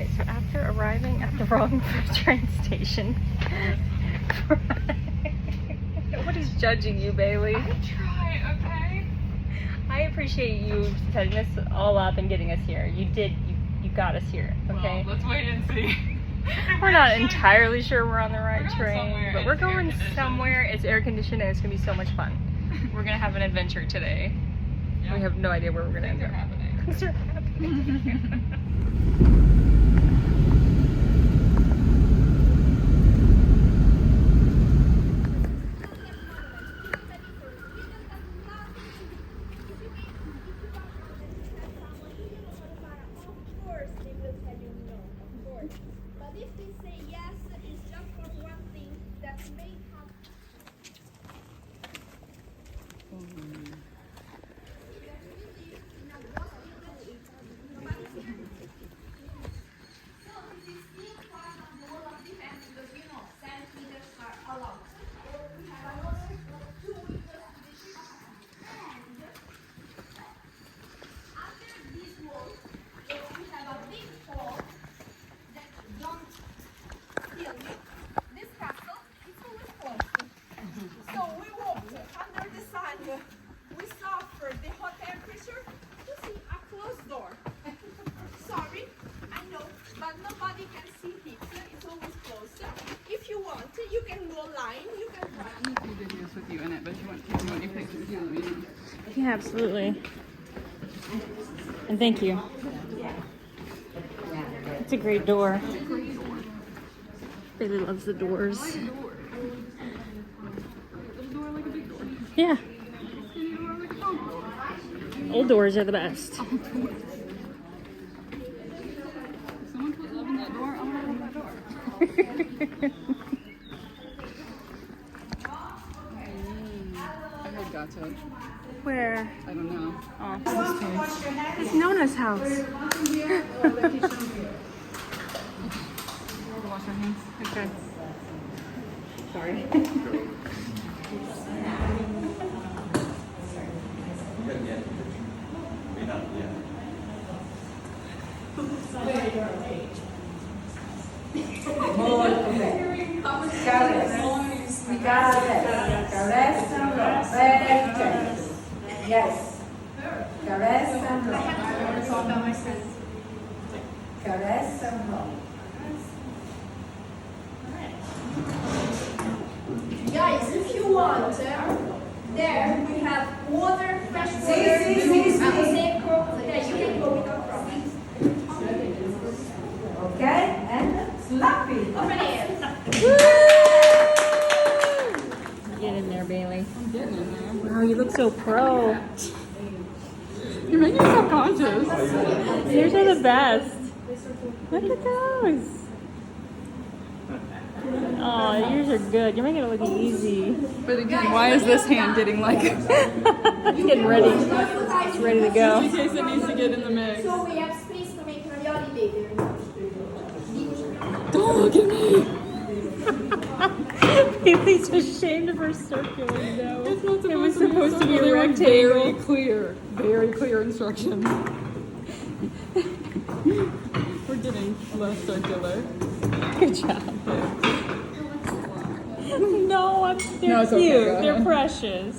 Okay, so after arriving at the wrong train station, what is judging you, Bailey? I try, okay? I appreciate you setting this all up and getting us here. You got us here, okay? Well, let's wait and see. We're not entirely sure we're on the right train, but we're going somewhere. It's air conditioned and it's gonna be so much fun. We're gonna have an adventure today. Yep. We have no idea where we're gonna end up. Things are happening. Yeah, absolutely. And thank you. It's a great door. Bailey loves the doors. Yeah. Old doors are the best. Someone put love in that door, I'm gonna open that door. I heard gotcha. Where? I don't know. Oh, it's Nona's house. Wash your hands. Okay. Sorry. Yes. Caress and roll. Caress and roll. Guys, if you want, there we have water, fresh water, See. Yeah, you can go without problems. Okay? And slappy. Open it. Get in there, Bailey. I'm getting in there. Wow, you look so pro. You're making me self-conscious. Yours are the best. Look at those. Oh, yours are good. You're making it look easy. But again, why is this hand getting like... It's getting ready. It's ready to go. in case it needs to get in the mix. So we have space to make ravioli later. Don't look at me! Bailey's ashamed of her circular dough. It's not It was supposed to be a They were rectangle. very clear instructions. We're getting less circular. Good job. No, they're No, it's okay, cute. go They're ahead. precious.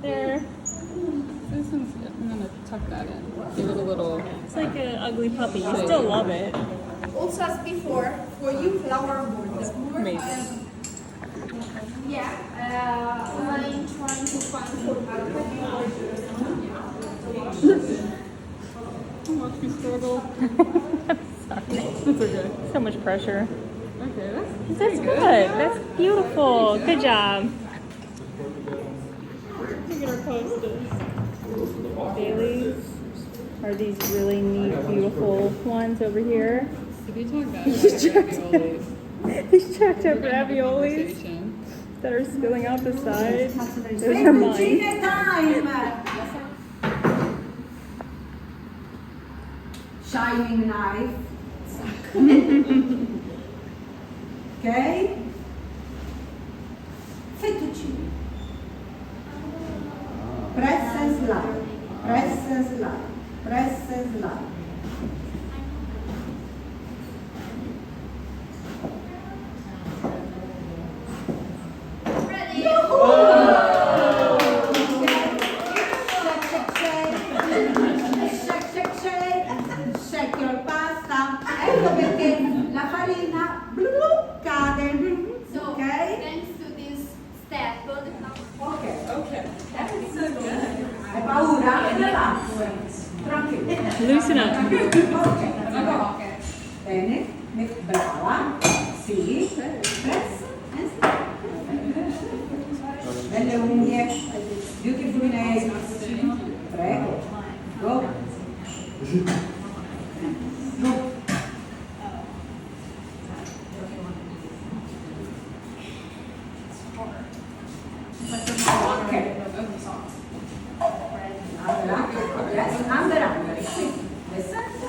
They're. This one's, I'm gonna tuck that in. Give it a little... It's like an ugly puppy. You still love it. Also as before, for you flower boards. Amazing. Yeah, I'm trying to find Watch me struggle. Sorry. It's okay. So much pressure. Okay, That's good. That's beautiful. Good job. Look at our posters. Bailey's are these really neat, beautiful ones over here. Did we talk about raviolis? These jacked up raviolis Conversation. that are spilling out the side. Those are mine. Fettuccine time. Shining knife. Okay? Fettuccine. Press and slide. Press and slide. Press and slide. Loosen up. Ok. Bene, brava. Sì. Press. Belle unghie. Beautiful nails. Prego. Go. Go. Ok. Under. Qui. Descendo.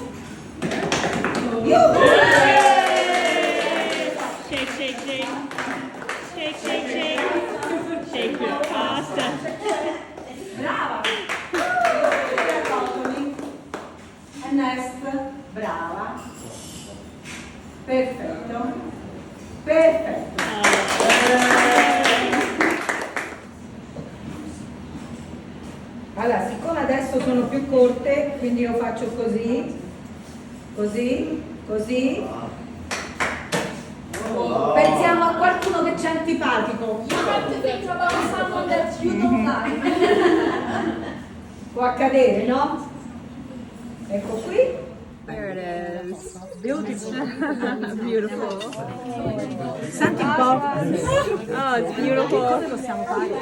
Shake, shake, shake. Shake, shake, shake. Shake your pasta. Brava. E next. Brava. Perfetto. Perfetto. Allora, siccome adesso sono più corte, quindi io faccio così, così, così. Pensiamo a qualcuno che c'è antipatico. You have to think about someone that you don't like. Può accadere, no? Ecco qui. There it is. Beautiful. Beautiful. Senti un po'. Oh, it's beautiful. Possiamo fare?